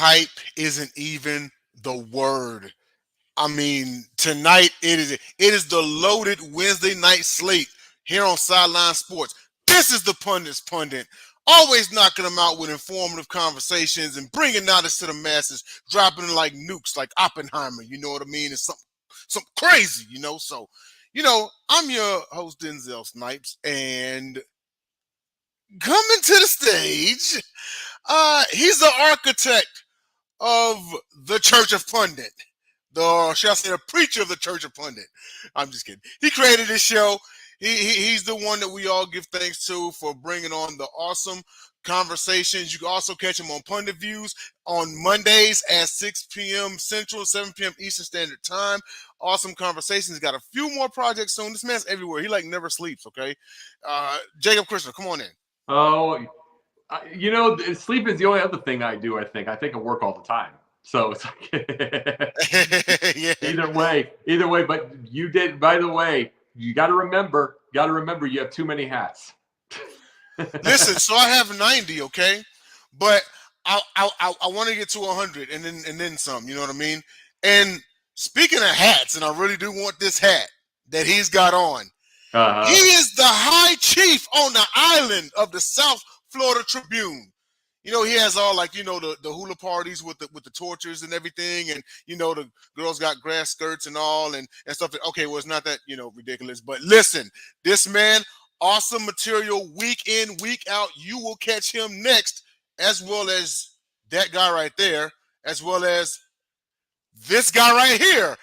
hype isn't even the word. I mean, tonight it is the loaded Wednesday night slate here on Sideline Sports. This is the Pundit's Pundit. Always knocking them out with informative conversations and bringing knowledge to the masses, dropping it like nukes, like Oppenheimer. You know what I mean? It's something crazy, So, I'm your host Denzel Snipes, and coming to the stage, he's the architect of the Church of Pundit. Shall I say, the preacher of the Church of Pundit. I'm just kidding. He created this show. He's the one that we all give thanks to for bringing on the awesome conversations. You can also catch him on Pundit Views on Mondays at 6 p.m. Central, 7 p.m. Eastern Standard Time. Awesome conversations. Got a few more projects soon. This man's everywhere. He never sleeps, okay? Jacob Christopher, come on in. Oh, sleep is the only other thing I do, I think. I think I work all the time. So it's like Yeah. Either way. But you did, by the way, you got to remember, you have too many hats. Listen, so I have 90, okay? But I want to get to 100 and then some, you know what I mean? And speaking of hats, and I really do want this hat that he's got on. He is the high chief on the island of the South Florida Tribune. He has all the hula parties with the torches and everything, and the girls got grass skirts and all and stuff. Okay, well, it's not that ridiculous, but listen, this man, awesome material week in, week out. You will catch him next, as well as that guy right there, as well as this guy right here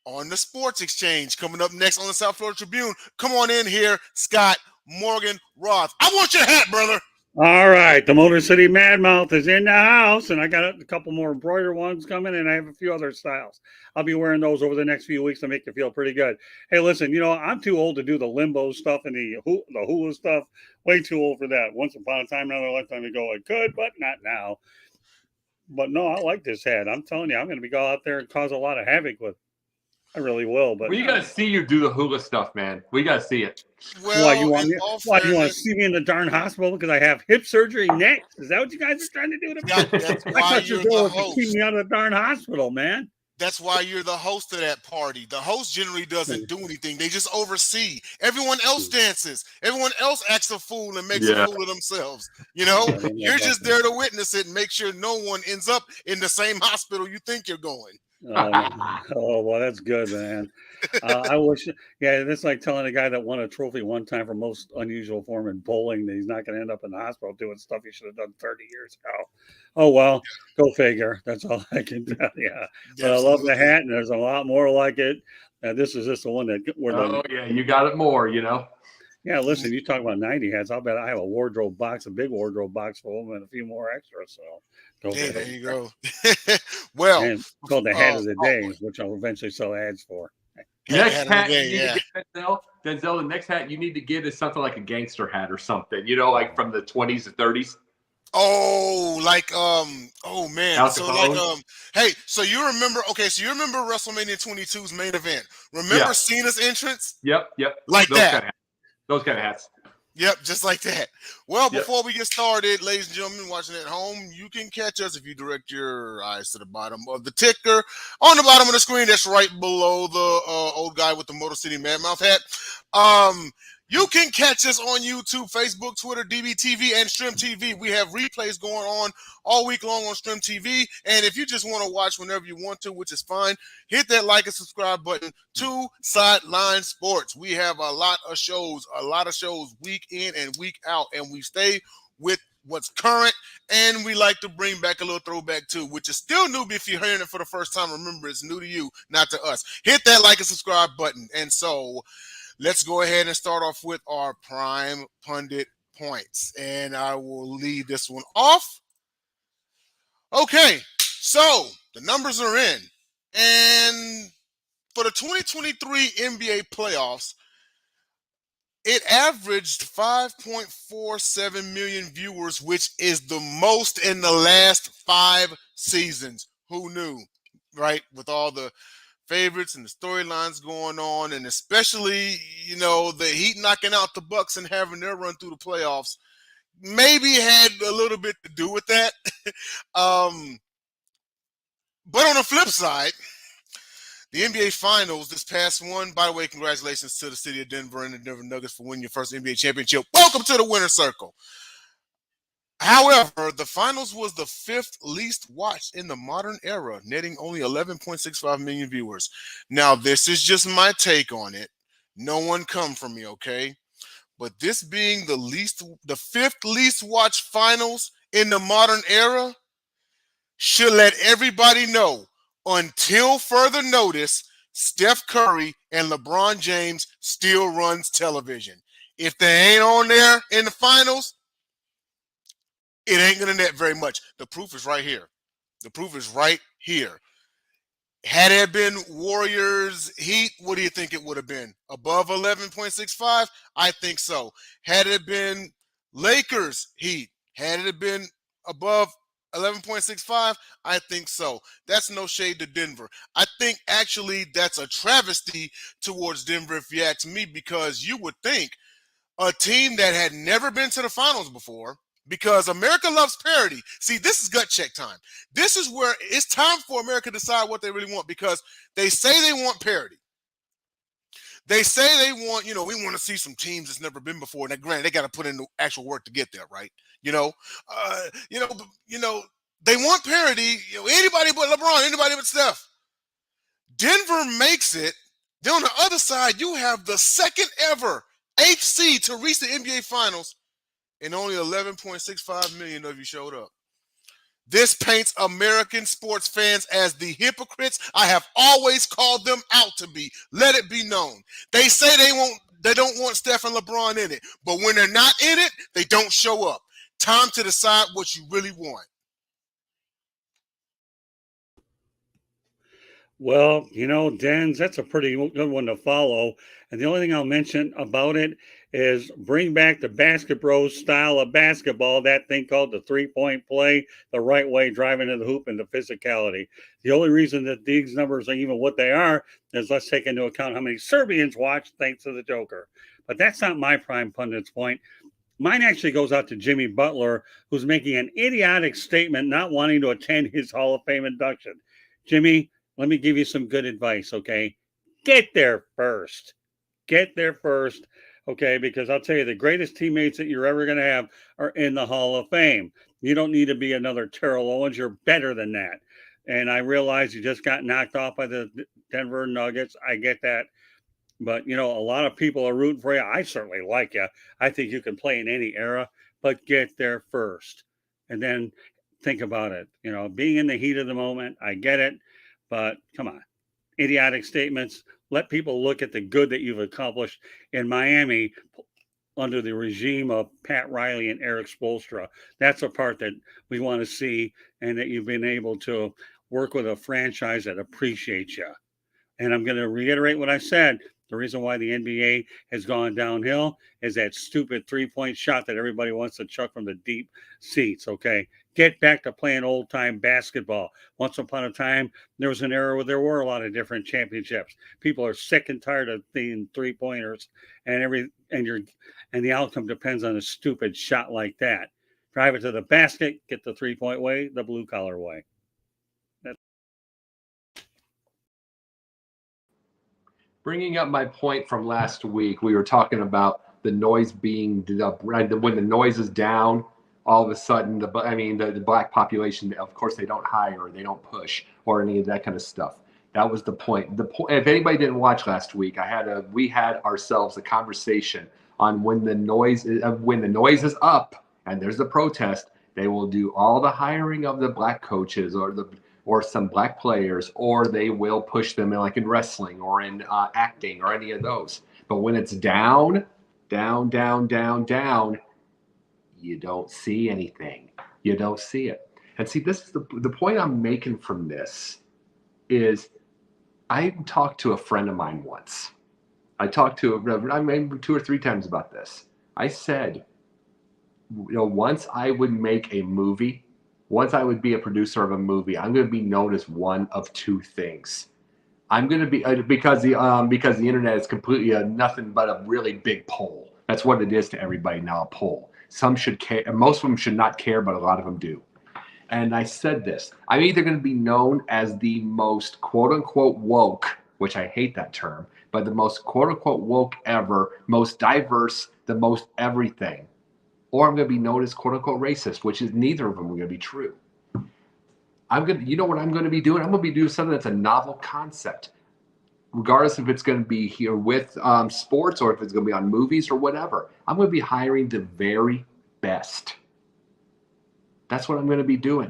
on the Sports Exchange. Coming up next on the South Florida Tribune. Come on in here, Scott Morgan Roth. I want your hat, brother. All right, the Motor City Madmouth is in the house, and I got a couple more embroidered ones coming, and I have a few other styles. I'll be wearing those over the next few weeks to make you feel pretty good. Hey, listen, I'm too old to do the limbo stuff and the hula stuff. Way too old for that. Once upon a time, another lifetime ago, I could, but not now. But no, I like this hat. I'm telling you, I'm going to go out there and cause a lot of havoc with it. I really will, but we gotta see you do the hula stuff, man. We gotta see it. Well, you want to see me in the darn hospital because I have hip surgery next? Is that what you guys are trying to do to me? That's why you're the host. Keep me out of the darn hospital, man. That's why you're the host of that party. The host generally doesn't do anything. They just oversee. Everyone else dances. Everyone else acts a fool and makes a fool of themselves. You're just there to witness it and make sure no one ends up in the same hospital you think you're going. Oh, well, that's good, man. I wish, that's like telling a guy that won a trophy one time for most unusual form in bowling that he's not going to end up in the hospital doing stuff he should have done 30 years ago. Oh, well, go figure. That's all I can tell you. But I love the hat, and there's a lot more like it. This is just the one that you got it more, Yeah, listen, you talk about 90 hats. I'll bet I have a wardrobe box, a big wardrobe box full of them, and a few more extras. So there you go. Well, and it's called the hat of the day, which I'll eventually sell ads for. Next hat you need to get, Denzel, the next hat you need to get is something like a gangster hat or something, like from the 20s or 30s. Oh, oh man. So hey, so you remember WrestleMania 22's main event. Remember Cena's entrance? Yep. Like those kind of hats. Yep, just like that. Well, before we get started, ladies and gentlemen watching at home, you can catch us if you direct your eyes to the bottom of the ticker. On the bottom of the screen, that's right below the old guy with the Motor City Madmouth hat. You can catch us on YouTube, Facebook, Twitter, DBTV, and Stream TV. We have replays going on all week long on Stream TV. And if you just want to watch whenever you want to, which is fine, hit that like and subscribe button to Sideline Sports. We have a lot of shows week in and week out, and we stay with what's current, and we like to bring back a little throwback too, which is still new. If you're hearing it for the first time, remember it's new to you, not to us. Hit that like and subscribe button. And so let's go ahead and start off with our prime pundit points, and I will lead this one off. Okay, so the numbers are in, and for the 2023 NBA playoffs, it averaged 5.47 million viewers, which is the most in the last 5 seasons. Who knew, right? With all the favorites and the storylines going on, and especially, the Heat knocking out the Bucks and having their run through the playoffs maybe had a little bit to do with that. But on the flip side, the NBA Finals this past one, by the way, congratulations to the city of Denver and the Denver Nuggets for winning your first NBA championship. Welcome to the winner's circle. However, the Finals was the 5th least watched in the modern era, netting only 11.65 million viewers. Now, this is just my take on it. No one come for me, okay? But this being the 5th least watched Finals in the modern era should let everybody know, until further notice, Steph Curry and LeBron James still runs television. If they ain't on there in the Finals, it ain't going to net very much. The proof is right here. The proof is right here. Had it been Warriors Heat, what do you think it would have been? Above 11.65? I think so. Had it been Lakers Heat, had it been above 11.65? I think so. That's no shade to Denver. I think actually that's a travesty towards Denver, if you ask me, because you would think a team that had never been to the Finals before, because America loves parity. See, this is gut check time. This is where it's time for America to decide what they really want, because they say they want parity. They say they want, we want to see some teams that's never been before. Now, granted, they got to put in the actual work to get there, right? They want parity. Anybody but LeBron, anybody but Steph. Denver makes it. Then on the other side, you have the second ever 8th seed to reach the NBA Finals, and only 11.65 million of you showed up. This paints American sports fans as the hypocrites I have always called them out to be. Let it be known. They say they don't want Steph and LeBron in it, but when they're not in it, they don't show up. Time to decide what you really want. Well, Dens, that's a pretty good one to follow. And the only thing I'll mention about it is bring back the Basket Bros style of basketball, that thing called the three-point play, the right way, driving to the hoop, and the physicality. The only reason that these numbers are even what they are is let's take into account how many Serbians watch thanks to the Joker. But that's not my prime pundit's point. Mine actually goes out to Jimmy Butler, who's making an idiotic statement not wanting to attend his Hall of Fame induction. Jimmy, let me give you some good advice, okay? Get there first. Get there first, okay? Because I'll tell you, the greatest teammates that you're ever going to have are in the Hall of Fame. You don't need to be another Terrell Owens. You're better than that. And I realize you just got knocked off by the Denver Nuggets. I get that. But, a lot of people are rooting for you. I certainly like you. I think you can play in any era, but get there first. And then think about it. Being in the heat of the moment, I get it. But come on, idiotic statements. Let people look at the good that you've accomplished in Miami under the regime of Pat Riley and Eric Spoelstra. That's a part that we want to see, and that you've been able to work with a franchise that appreciates you. And I'm going to reiterate what I said. The reason why the NBA has gone downhill is that stupid three-point shot that everybody wants to chuck from the deep seats, okay? Get back to playing old-time basketball. Once upon a time, there was an era where there were a lot of different championships. People are sick and tired of seeing three-pointers, and the outcome depends on a stupid shot like that. Drive it to the basket, get the three-point way, the blue-collar way. Bringing up my point from last week, we were talking about the noise being when the noise is down, all of a sudden the black population, of course, they don't hire or they don't push or any of that kind of stuff. That was the point. If anybody didn't watch last week, we had ourselves a conversation on when the noise is up and there's a protest, they will do all the hiring of the black coaches or some black players, or they will push them in wrestling or in acting or any of those. But when it's down, you don't see anything. You don't see it. And see, this is the point I'm making from this is I talked to a friend of mine once. I talked to maybe 2 or 3 times about this. I said, once I would make a movie, once I would be a producer of a movie, I'm going to be known as one of 2 things. I'm going to be because the internet is completely nothing but a really big poll. That's what it is to everybody now, a poll. Some should care, most of them should not care, but a lot of them do. and I said this, I'm either going to be known as the most quote unquote woke, which I hate that term, but the most quote unquote woke ever, most diverse, the most everything, or I'm going to be known as quote unquote racist, which is neither of them are going to be true. You know what I'm going to be doing? I'm going to be doing something that's a novel concept, regardless if it's going to be here with sports or if it's going to be on movies or whatever. I'm going to be hiring the very best. That's what I'm going to be doing.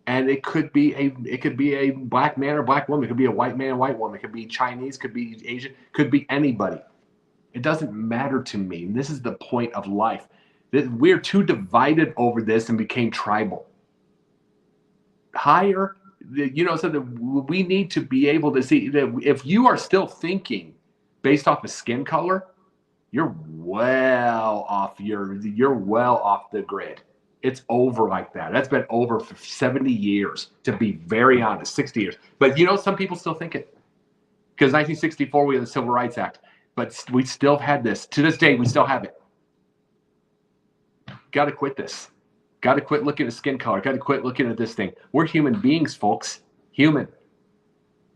And it could be a black man or black woman. It could be a white man, white woman. It could be Chinese, could be Asian, could be anybody. It doesn't matter to me. And this is the point of life. We're too divided over this and became tribal. Hire, so that we need to be able to see that if you are still thinking based off of skin color, you're well off the grid. It's over like that. That's been over for 70 years, to be very honest, 60 years. But some people still think it. Because 1964, we had the Civil Rights Act. But we still had this. To this day, we still have it. Got to quit this. Got to quit looking at skin color. Got to quit looking at this thing. We're human beings, folks. Human.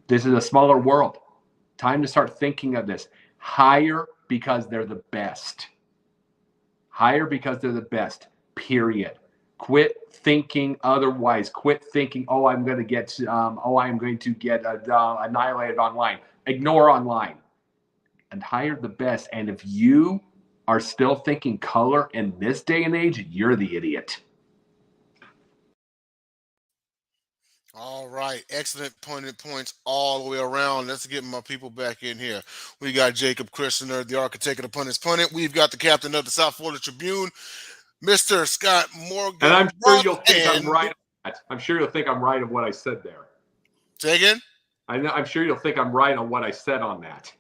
This is a smaller world. Time to start thinking of this. Hire because they're the best. Hire because they're the best. Period. Quit thinking otherwise. Quit thinking, I'm going to get annihilated online. Ignore online. And hire the best. And if you are still thinking color in this day and age, you're the idiot. All right. Excellent pointed points all the way around. Let's get my people back in here. We got Jacob Christener, the architect of the Pundit's Pundit. We've got the captain of the South Florida Tribune, Mr. Scott Morgan. And I'm sure you'll think I'm right. I'm sure you'll think I'm right on what I said there. Say again? I'm sure you'll think I'm right on what I said on that.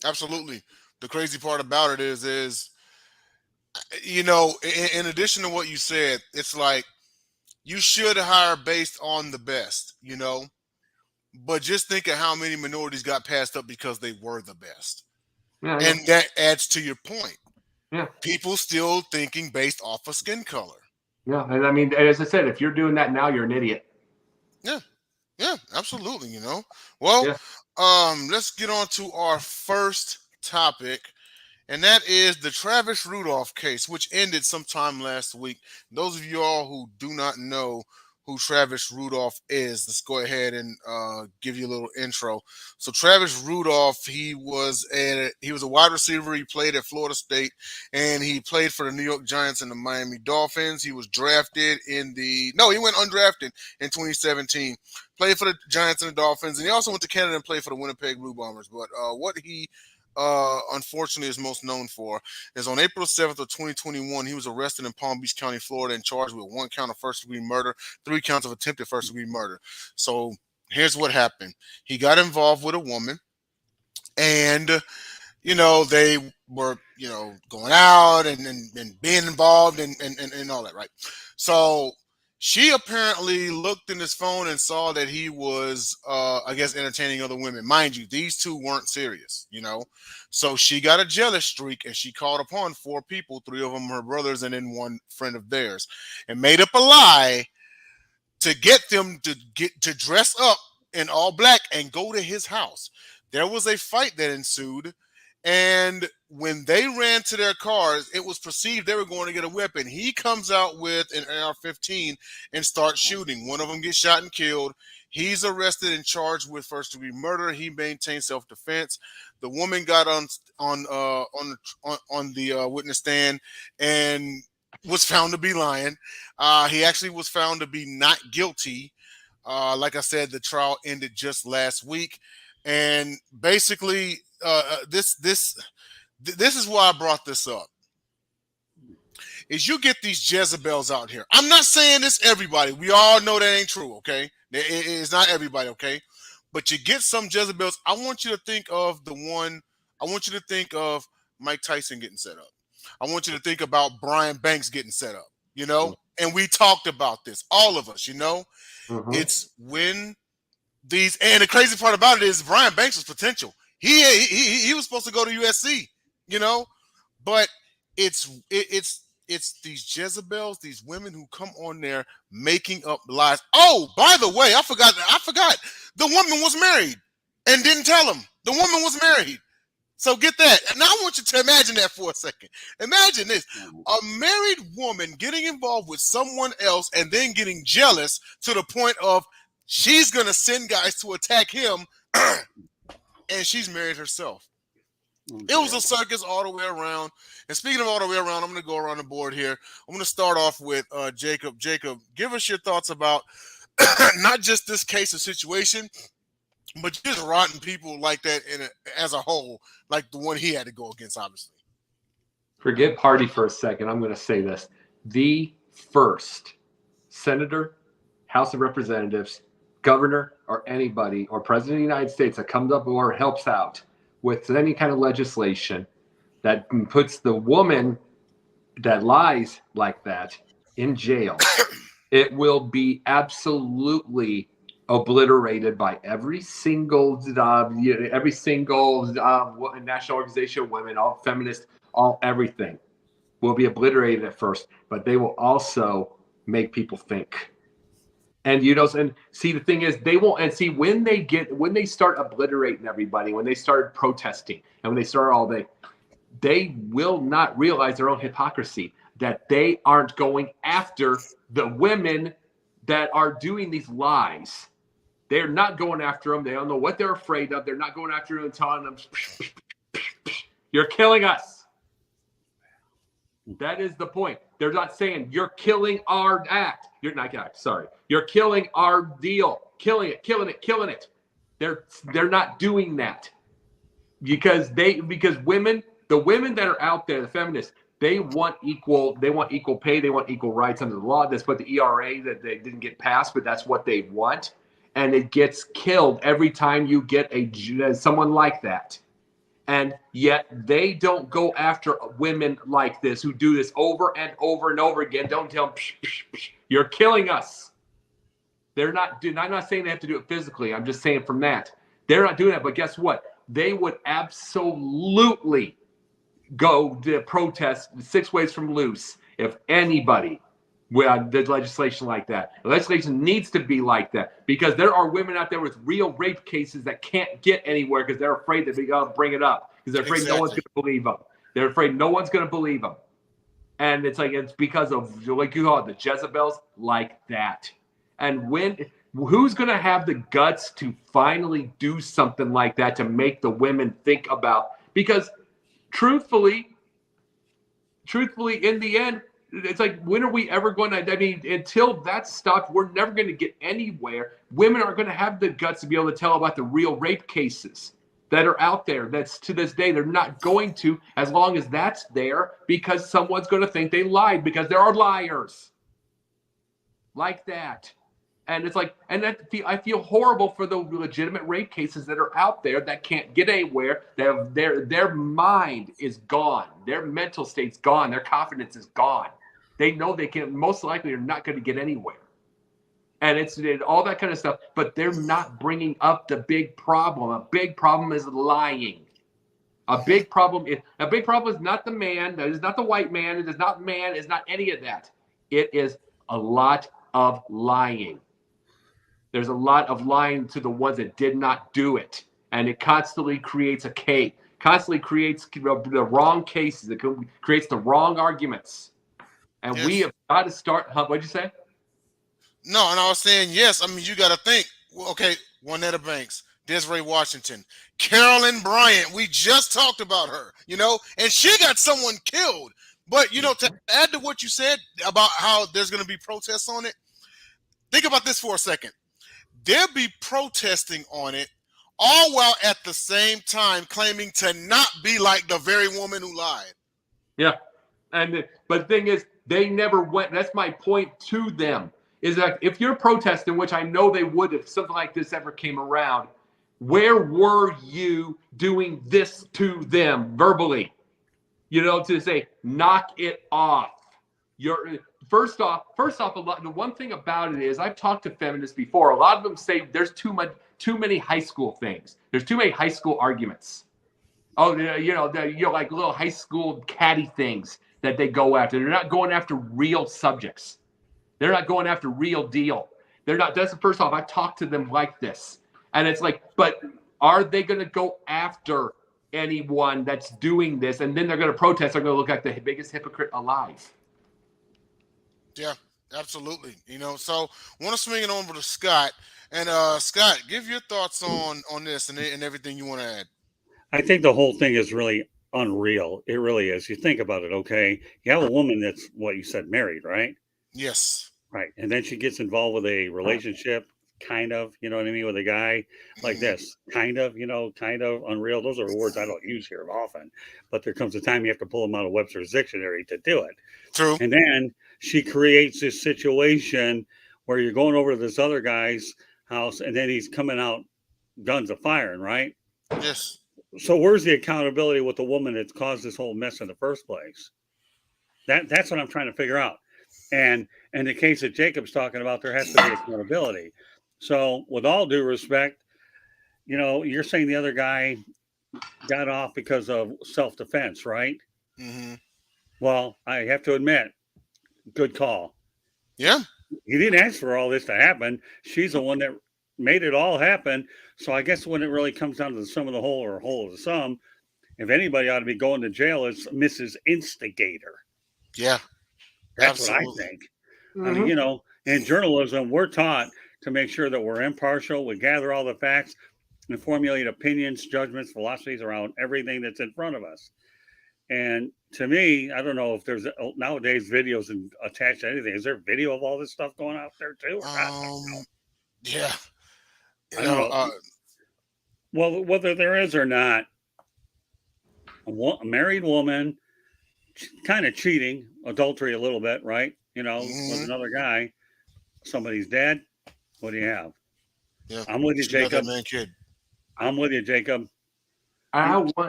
Absolutely. The crazy part about it is in addition to what you said, it's like you should hire based on the best, but just think of how many minorities got passed up because they were the best. Yeah, and that adds to your point. Yeah. People still thinking based off of skin color. Yeah. And I mean, as I said, if you're doing that now, you're an idiot. Yeah. Yeah, absolutely. Well, let's get on to our first topic. And that is the Travis Rudolph case, which ended sometime last week. Those of you all who do not know who Travis Rudolph is, let's go ahead and give you a little intro. So Travis Rudolph, he was a wide receiver. He played at Florida State, and he played for the New York Giants and the Miami Dolphins. He was drafted he went undrafted in 2017. Played for the Giants and the Dolphins, and he also went to Canada and played for the Winnipeg Blue Bombers. But what he unfortunately is most known for is on April 7th of 2021, he was arrested in Palm Beach County, Florida, and charged with 1 count of first-degree murder, 3 counts of attempted first-degree murder. So here's what happened. He got involved with a woman, and they were going out and being involved and all that, right? So she apparently looked in his phone and saw that he was, entertaining other women. Mind you, these two weren't serious, So she got a jealous streak, and she called upon 4 people, 3 of them her brothers and then 1 friend of theirs, and made up a lie to get them to dress up in all black and go to his house. There was a fight that ensued. And when they ran to their cars, it was perceived they were going to get a weapon. He comes out with an AR-15 and starts shooting. One of them gets shot and killed. He's arrested and charged with first-degree murder. He maintained self-defense. The woman got on the witness stand and was found to be lying. He actually was found to be not guilty. Like I said, the trial ended just last week. And basically, this is why I brought this up. Is you get these Jezebels out here. I'm not saying it's everybody. We all know that ain't true, okay? It's not everybody, okay? But you get some Jezebels. I want you to think of Mike Tyson getting set up. I want you to think about Brian Banks getting set up, And we talked about this, all of us, Mm-hmm. It's when and the crazy part about it is Brian Banks was potential. He was supposed to go to USC, but it's it's these Jezebels, these women who come on there making up lies. Oh, by the way, I forgot. The woman was married and didn't tell him. The woman was married. So get that. Now I want you to imagine that for a second. Imagine this. A married woman getting involved with someone else and then getting jealous to the point of she's going to send guys to attack him and she's married herself. It was a circus all the way around. And speaking of all the way around, I'm going to go around the board here. I'm going to start off with Jacob. Jacob, give us your thoughts about not just this case or situation, but just rotten people like that as a whole, like the one he had to go against, obviously. Forget party for a second. I'm going to say this. The first senator, House of Representatives, governor, or anybody, or president of the United States that comes up or helps out with any kind of legislation that puts the woman that lies like that in jail, it will be absolutely obliterated by every single national organization of women, all feminists, all everything will be obliterated at first, but they will also make people think. And and see, the thing is, they won't. And see, when they start obliterating everybody, when they start protesting, and when they start all day, they will not realize their own hypocrisy, that they aren't going after the women that are doing these lies. They're not going after them. They don't know what they're afraid of. They're not going after them and telling them, "You're killing us." That is the point. They're not saying you're killing our act. You're not act. Sorry, you're killing our deal. Killing it. They're not doing that because women, the women that are out there, the feminists, they want equal pay. They want equal rights under the law. That's what the ERA that they didn't get passed, but that's what they want, and it gets killed every time you get someone like that. And yet they don't go after women like this who do this over and over and over again. Don't tell them, you're killing us. They're not doing. I'm not saying they have to do it physically. I'm just saying from that. They're not doing that. But guess what? They would absolutely go to protest 6 ways from loose if anybody did legislation like that. The legislation needs to be like that because there are women out there with real rape cases that can't get anywhere because they're afraid that they're going to bring it up because they're afraid no one's going to believe them. They're afraid no one's going to believe them. And it's because of, like you call it, the Jezebels like that. And who's going to have the guts to finally do something like that to make the women think about? Because truthfully, in the end, it's like, when are we ever going to, until that stops, we're never going to get anywhere. Women aren't going to have the guts to be able to tell about the real rape cases that are out there. That's to this day, they're not going to, as long as that's there, because someone's going to think they lied, because there are liars like that. And it's like, and I feel horrible for the legitimate rape cases that are out there that can't get anywhere. Their mind is gone. Their mental state's gone. Their confidence is gone. They know they can, most likely, are not going to get anywhere. And it's all that kind of stuff. But they're not bringing up the big problem. A big problem is lying. A big problem is not the man. It is not the white man. It is not man. It's not any of that. It is a lot of lying. There's a lot of lying to the ones that did not do it. And it constantly creates constantly creates the wrong cases. It creates the wrong arguments. And yes, we have got to start. What'd you say? No, and I was saying, yes. I mean, you got to think. Okay, Juanetta Banks, Desiree Washington, Carolyn Bryant. We just talked about her, and she got someone killed. But, to add to what you said about how there's going to be protests on it, think about this for a second. They'll be protesting on it, all while at the same time claiming to not be like the very woman who lied. Yeah. But the thing is, they never went. That's my point to them, is that if you're protesting, which I know they would if something like this ever came around, where were you doing this to them verbally? To say, knock it off. First off, the one thing about it is, I've talked to feminists before. A lot of them say there's too many high school things. There's too many high school arguments. Oh, like little high school catty things that they go after. They're not going after real subjects. They're not going after real deal. They're not. That's the first off. I talk to them like this, and it's like, but are they going to go after anyone that's doing this? And then they're going to protest. They're going to look like the biggest hypocrite alive. Yeah, absolutely. So want to swing it over to Scott. And Scott, give your thoughts on this and everything you want to add. I think the whole thing is really unreal. It really is. You think about it, okay? You have a woman that's what you said, married, right? Yes. Right. And then she gets involved with a relationship, kind of, you know what I mean, with a guy like this, kind of unreal. Those are words I don't use here often, but there comes a time you have to pull them out of Webster's dictionary to do it. True. And then she creates this situation where you're going over to this other guy's house and then he's coming out guns a firing, right? Yes. So where's the accountability with the woman that's caused this whole mess in the first place? That's what I'm trying to figure out. And in the case that Jacob's talking about, there has to be accountability. So with all due respect, you're saying the other guy got off because of self-defense, right? Mm-hmm. Well, I have to admit, good call. Yeah. He didn't ask for all this to happen. She's the one that made it all happen. So I guess when it really comes down to the sum of the whole or whole of the sum, if anybody ought to be going to jail, it's Mrs. Instigator. Yeah. That's Absolutely. what I think. Mm-hmm. I mean, in journalism, we're taught to make sure that we're impartial. We gather all the facts and formulate opinions, judgments, philosophies around everything that's in front of us. And to me, I don't know if there's nowadays videos attached to anything. Is there video of all this stuff going out there too? Yeah. I don't know. Well, whether there is or not, a married woman kind of cheating, adultery a little bit, right? With another guy, somebody's dead. What do you have? Yeah. I'm with you, Jacob. Man, kid. I'm with you, Jacob. And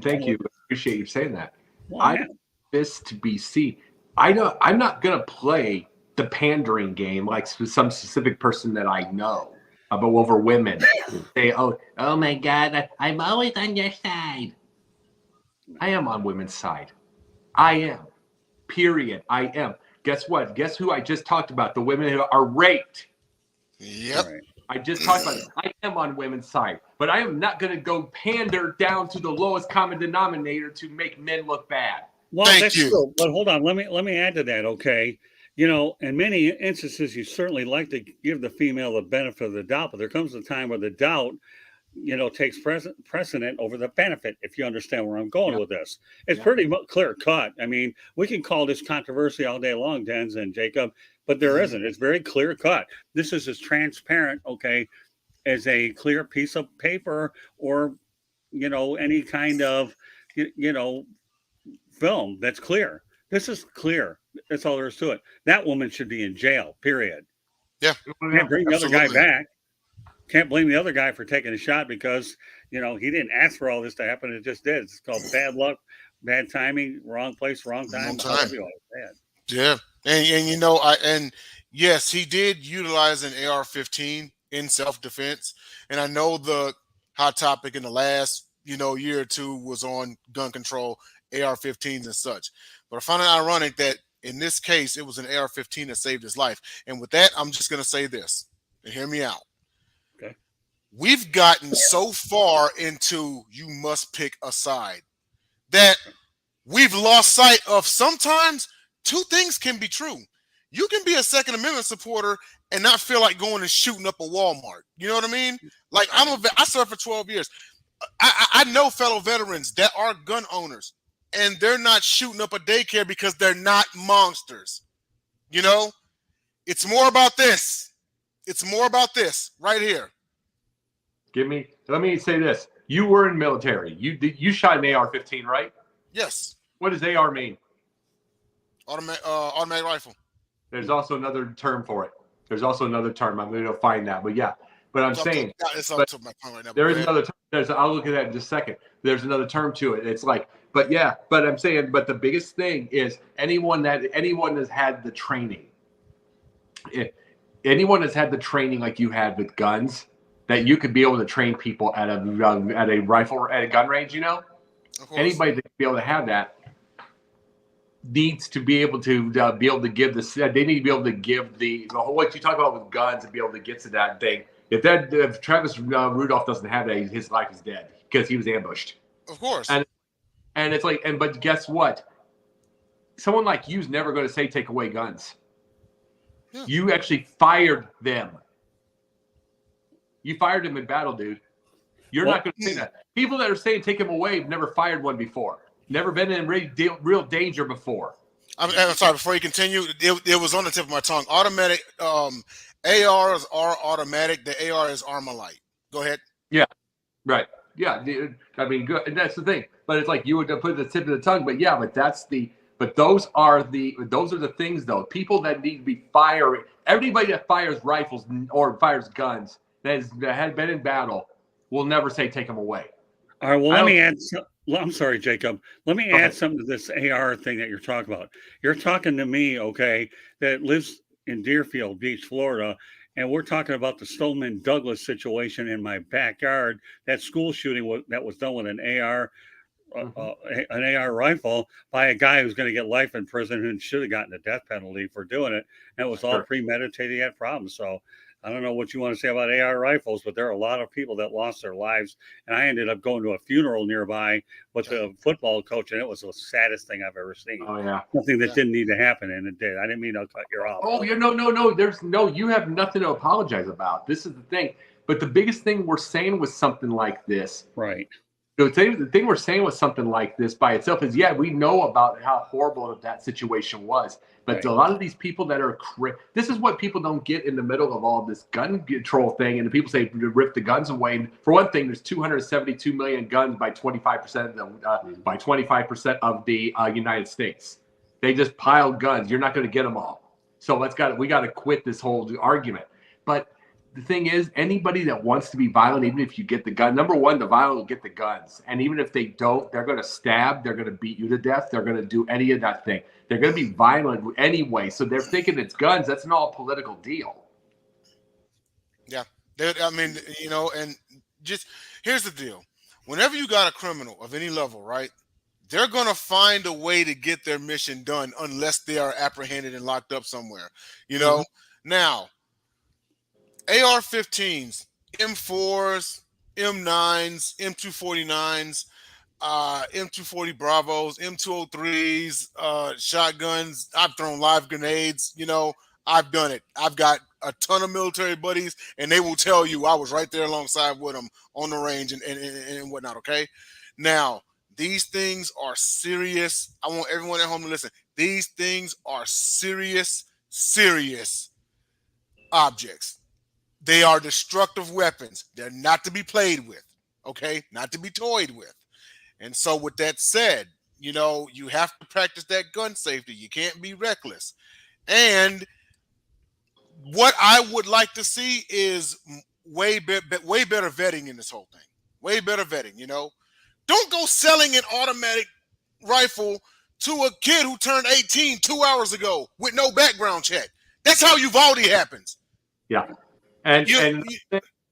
thank you. Appreciate you saying that. Well, I want this to be seen. I'm not gonna play the pandering game like some specific person that I know about over women. Say, oh my God, I'm always on your side. I am on women's side. I am. Period. I am. Guess what? Guess who I just talked about? The women who are raped. Yep. Right. I just talked about it. I am on women's side, but I am not going to go pander down to the lowest common denominator to make men look bad. Well, that's true. But hold on. Let me add to that, okay? In many instances, you certainly like to give the female the benefit of the doubt, but there comes a time where the doubt, takes precedent over the benefit, if you understand where I'm going with this. It's pretty clear cut. I mean, we can call this controversy all day long, Denz and Jacob, but there isn't. It's very clear cut. This is as transparent, okay, as a clear piece of paper or, any kind of, film that's clear. This is clear. That's all there is to it. That woman should be in jail, period. Yeah. Can't bring the other guy back. Can't blame the other guy for taking a shot because, he didn't ask for all this to happen. It just did. It's called bad luck, bad timing, wrong place, wrong time. Yeah. And yes, he did utilize an AR-15 in self-defense. And I know the hot topic in the last, year or two was on gun control, AR-15s and such. But I find it ironic that in this case, it was an AR-15 that saved his life. And with that, I'm just going to say this, and hear me out. Okay. We've gotten so far into you must pick a side that we've lost sight of sometimes two things can be true. You can be a Second Amendment supporter and not feel like going and shooting up a Walmart. You know what I mean? Like I served for 12 years. I know fellow veterans that are gun owners, and they're not shooting up a daycare because they're not monsters. It's more about this. It's more about this right here. Let me say this. You were in military. You shot an AR-15, right? Yes. What does AR mean? Automatic rifle. There's also another term for it. There's also another term. I'm going to find that. But yeah. But I'm saying there is another term. I'll look at that in just a second. There's another term to it. It's like, but I'm saying, but the biggest thing is anyone that's had the training. Anyone that's had the training like you had with guns, that you could be able to train people at a gun range, anybody that could be able to have that, needs to be able to give this. They need to be able to give the whole what you talk about with guns and be able to get to that thing. If Travis Rudolph doesn't have that, his life is dead because he was ambushed. Of course. And it's like, but guess what? Someone like you is never going to say take away guns. Yeah. You actually fired them. You fired them in battle, dude. You're not going to say that. People that are saying take them away have never fired one before. Never been in real danger before. I'm sorry. Before you continue, it was on the tip of my tongue. Automatic ARs are automatic. The AR is Armalite. Go ahead. Yeah. Right. Yeah. I mean, good. And that's the thing. But it's like you would put the tip of the tongue. But yeah. But those are the things though. People that need to be firing. Everybody that fires rifles or fires guns that has been in battle will never say take them away. All right. Well, let me add. I'm sorry, Jacob. Let me add something to this AR thing that you're talking about. You're talking to me, okay, that lives in Deerfield Beach, Florida, and we're talking about the Stoneman Douglas situation in my backyard. That school shooting that was done with an AR rifle by a guy who's going to get life in prison and should have gotten the death penalty for doing it. And it was all premeditated. He had problems. So I don't know what you want to say about AR rifles, but there are a lot of people that lost their lives. And I ended up going to a funeral nearby with a football coach, and it was the saddest thing I've ever seen. Oh, yeah. Something that didn't need to happen, and it did. I didn't mean to cut you off. Oh, yeah, no. You have nothing to apologize about. This is the thing. But the biggest thing we're saying with something like this. Right. The thing we're saying with something like this by itself is, yeah, we know about how horrible that situation was. But a lot of these people that are this is what people don't get in the middle of all this gun control thing. And the people say to rip the guns away. And for one thing, there's 272 million guns by 25% by 25% of the United States. They just pile guns. You're not going to get them all. So we got to quit this whole argument. But the thing is, anybody that wants to be violent, even if you get the gun, number one, the violent will get the guns. And even if they don't, they're going to stab, they're going to beat you to death, they're going to do any of that thing. They're going to be violent anyway. So they're thinking it's guns. That's an all political deal. Yeah. I mean, and just here's the deal. Whenever you got a criminal of any level, right, they're going to find a way to get their mission done unless they are apprehended and locked up somewhere. Now, AR-15s, M4s, M9s, M249s, M240 Bravos, M203s, shotguns. I've thrown live grenades. I've done it. I've got a ton of military buddies, and they will tell you I was right there alongside with them on the range and whatnot, okay? Now, these things are serious. I want everyone at home to listen. These things are serious objects. They are destructive weapons. They're not to be played with, okay? Not to be toyed with. And so with that said, you have to practice that gun safety. You can't be reckless. And what I would like to see is way better vetting in this whole thing. Way better vetting, Don't go selling an automatic rifle to a kid who turned 18 2 hours ago with no background check. That's how Uvalde happens. Yeah. And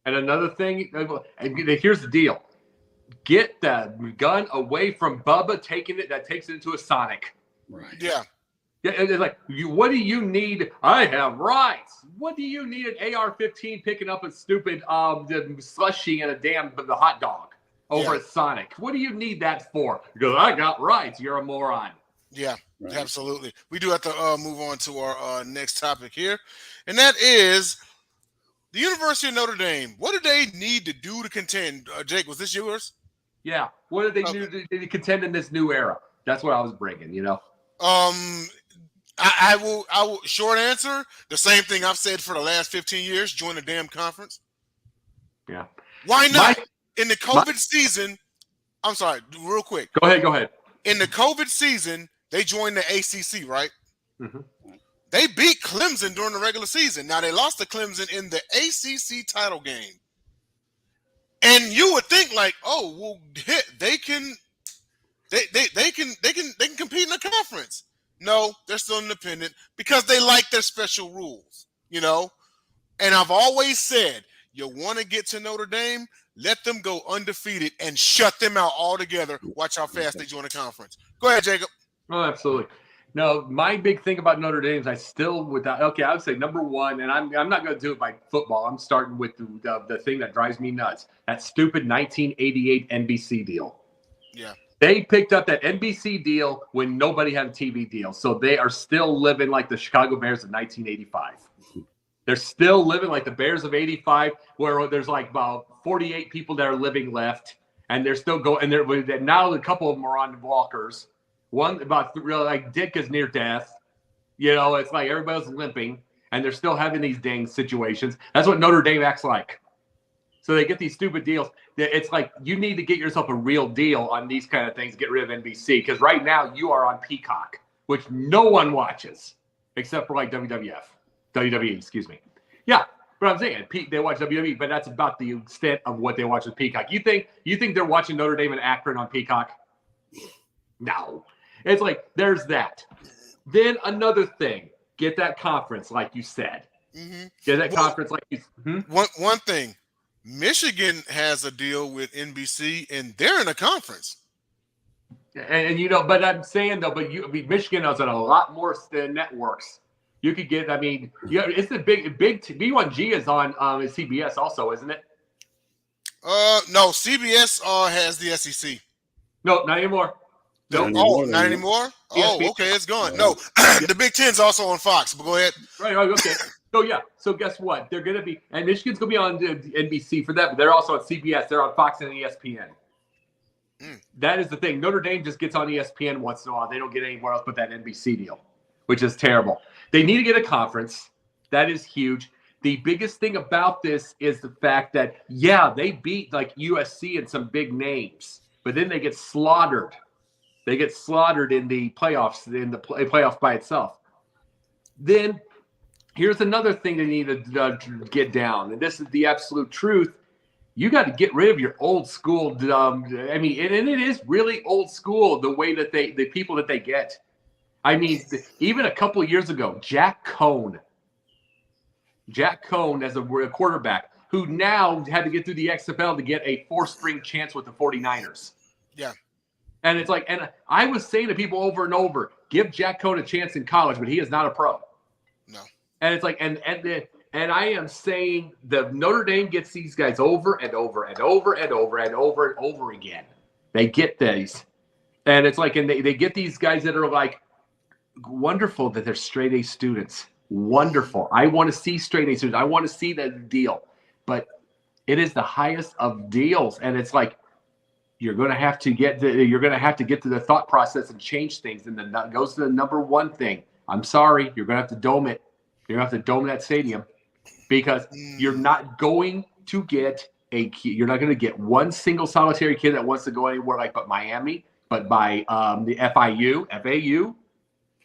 another thing, here's the deal. Get the gun away from Bubba that takes it into a Sonic. Right. Yeah. Yeah, it's like, what do you need? I have rights. What do you need an AR-15 picking up a stupid slushie and the hot dog over at Sonic? What do you need that for? Because I got rights. You're a moron. Yeah, right. Absolutely. We do have to move on to our next topic here, and that is the University of Notre Dame. What do they need to do to contend? Jake, was this yours? Yeah. What do they do to contend in this new era? That's what I was bringing, I will. Short answer: the same thing I've said for the last 15 years. Join the damn conference. Yeah. Why not? In the COVID season, I'm sorry, real quick. Go ahead. In the COVID season, they joined the ACC, right? Mm-hmm. They beat Clemson during the regular season. Now they lost to Clemson in the ACC title game, and you would think like, oh, well, they can compete in the conference. No, they're still independent because they like their special rules, And I've always said, you want to get to Notre Dame, let them go undefeated and shut them out altogether. Watch how fast they join the conference. Go ahead, Jacob. Oh, absolutely. No, my big thing about Notre Dame is I would say number one, and I'm not going to do it by football. I'm starting with the thing that drives me nuts. That stupid 1988 NBC deal. Yeah. They picked up that NBC deal when nobody had a TV deal. So they are still living like the Chicago Bears of 1985. They're still living like the Bears of 85, where there's like about 48 people that are living left. And they're still going. And now a couple of them are on walkers. One like Dick is near death. It's like everybody's limping. And they're still having these dang situations. That's what Notre Dame acts like. So they get these stupid deals. It's like you need to get yourself a real deal on these kind of things. Get rid of NBC. Because right now you are on Peacock, which no one watches except for like WWE, excuse me. Yeah, but I'm saying they watch WWE, but that's about the extent of what they watch with Peacock. You think they're watching Notre Dame and Akron on Peacock? No. It's like there's that. Then another thing, get that conference like you said. Mm-hmm. Get that conference like you said. One thing, Michigan has a deal with NBC, and they're in a conference. And but I'm saying though, Michigan has a lot more networks. You could get, it's the big B1G is on CBS also, isn't it? No, CBS has the SEC. No, not anymore. Nope. Not anymore? Oh, okay, it's gone. No, the Big Ten's also on Fox, but go ahead. Right, okay. So guess what? They're going to be, and Michigan's going to be on NBC for that, but they're also on CBS. They're on Fox and ESPN. That is the thing. Notre Dame just gets on ESPN once in a while. They don't get anywhere else but that NBC deal, which is terrible. They need to get a conference. That is huge. The biggest thing about this is the fact that, they beat like USC and some big names, but then they get slaughtered. They get slaughtered in the playoffs, in the playoff by itself. Then here's another thing they need to get down, and this is the absolute truth. You got to get rid of your old school. And it is really old school the way that the people that they get. Even a couple of years ago, Jack Cohn as a quarterback who now had to get through the XFL to get a 4-string chance with the 49ers. Yeah. And it's like, and I was saying to people over and over, give Jack Cohn a chance in college, but he is not a pro. No. And it's like, and I am saying the Notre Dame gets these guys over and over and over and over and over and over again. They get these. And it's like, and they get these guys that are like, wonderful that they're straight A students. Wonderful. I want to see straight A students. I want to see that deal. But it is the highest of deals. And it's like, you're going to have to get to the thought process and change things. And then that goes to the number one thing. I'm sorry. You're going to have to dome it. You're going to have to dome that stadium because you're not going to get you're not going to get one single solitary kid that wants to go anywhere like but Miami, but by the FAU,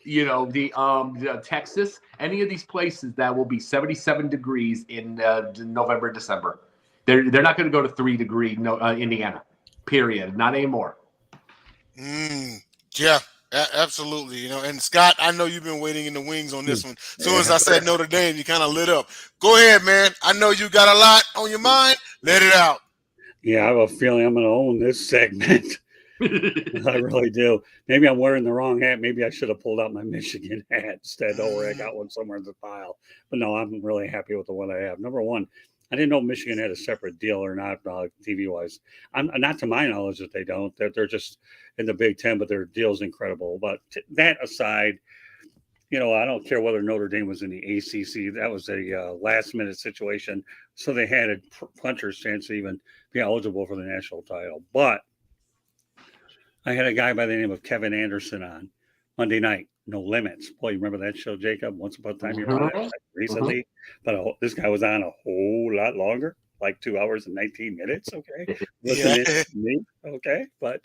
the Texas, any of these places that will be 77 degrees in November, December. They're not going to go to 3-degree Indiana. Period. Not anymore. Yeah, absolutely. And Scott, I know you've been waiting in the wings on this one. As soon as I said Notre Dame, you kind of lit up. Go ahead, man. I know you got a lot on your mind. Let it out. Yeah, I have a feeling I'm going to own this segment. I really do. Maybe I'm wearing the wrong hat. Maybe I should have pulled out my Michigan hat instead. Or I got one somewhere in the pile. But no, I'm really happy with the one I have. Number one, I didn't know Michigan had a separate deal or not, TV-wise. I'm not to my knowledge that they don't. They're just in the Big Ten, but their deal's incredible. But that aside, I don't care whether Notre Dame was in the ACC. That was a last-minute situation, so they had a puncher's chance to even be eligible for the national title. But I had a guy by the name of Kevin Anderson on Monday night. No Limits. Boy, you remember that show, Jacob? Once upon a time, you remember that recently? But this guy was on a whole lot longer, like 2 hours and 19 minutes. Okay, listen to me. Okay, but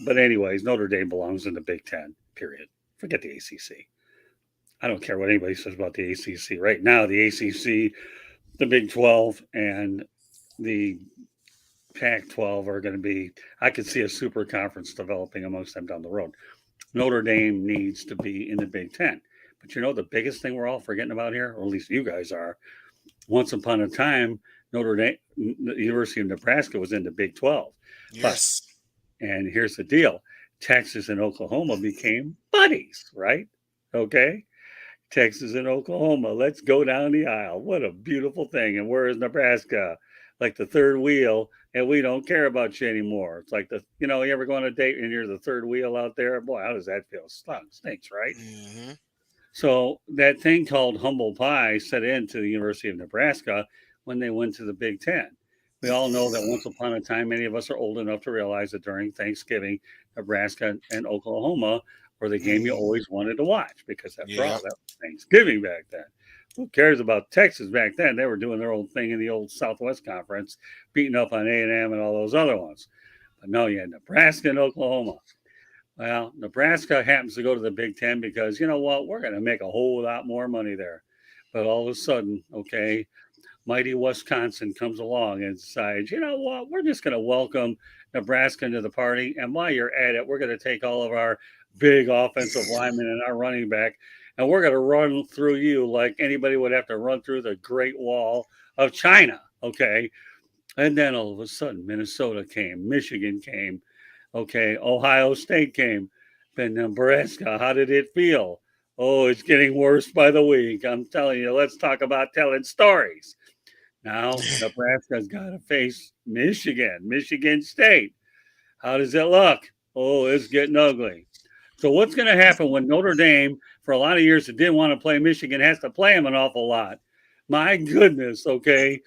anyways, Notre Dame belongs in the Big Ten. Period. Forget the ACC. I don't care what anybody says about the ACC. Right now, the ACC, the Big 12, and the Pac-12 are going to be. I could see a super conference developing amongst them down the road. Notre Dame needs to be in the Big Ten. But the biggest thing we're all forgetting about here, or at least you guys are, once upon a time, Notre Dame, the University of Nebraska was in the Big 12. Yes. And here's the deal. Texas and Oklahoma became buddies, right? Okay. Texas and Oklahoma. Let's go down the aisle. What a beautiful thing. And where is Nebraska? Like the third wheel, and we don't care about you anymore. It's like you ever go on a date and you're the third wheel out there? Boy, how does that feel? Stinks, right? Mm-hmm. So that thing called humble pie set into the University of Nebraska when they went to the Big Ten. We all know that once upon a time, many of us are old enough to realize that during Thanksgiving, Nebraska and Oklahoma were the game you always wanted to watch because after all, that was Thanksgiving back then. Who cares about Texas back then? They were doing their own thing in the old Southwest Conference, beating up on A&M and all those other ones. But no, you had Nebraska and Oklahoma. Well, Nebraska happens to go to the Big Ten because, you know what, we're going to make a whole lot more money there. But all of a sudden, okay, mighty Wisconsin comes along and decides, you know what, we're just going to welcome Nebraska into the party. And while you're at it, we're going to take all of our big offensive linemen and our running back, and we're going to run through you like anybody would have to run through the Great Wall of China, okay? And then all of a sudden, Minnesota came, Michigan came, okay, Ohio State came, then Nebraska. How did it feel? Oh, it's getting worse by the week. I'm telling you, let's talk about telling stories. Now, Nebraska's got to face Michigan State. How does it look? Oh, it's getting ugly. So what's going to happen when Notre Dame, for a lot of years, that didn't want to play Michigan, has to play them an awful lot? My goodness, okay.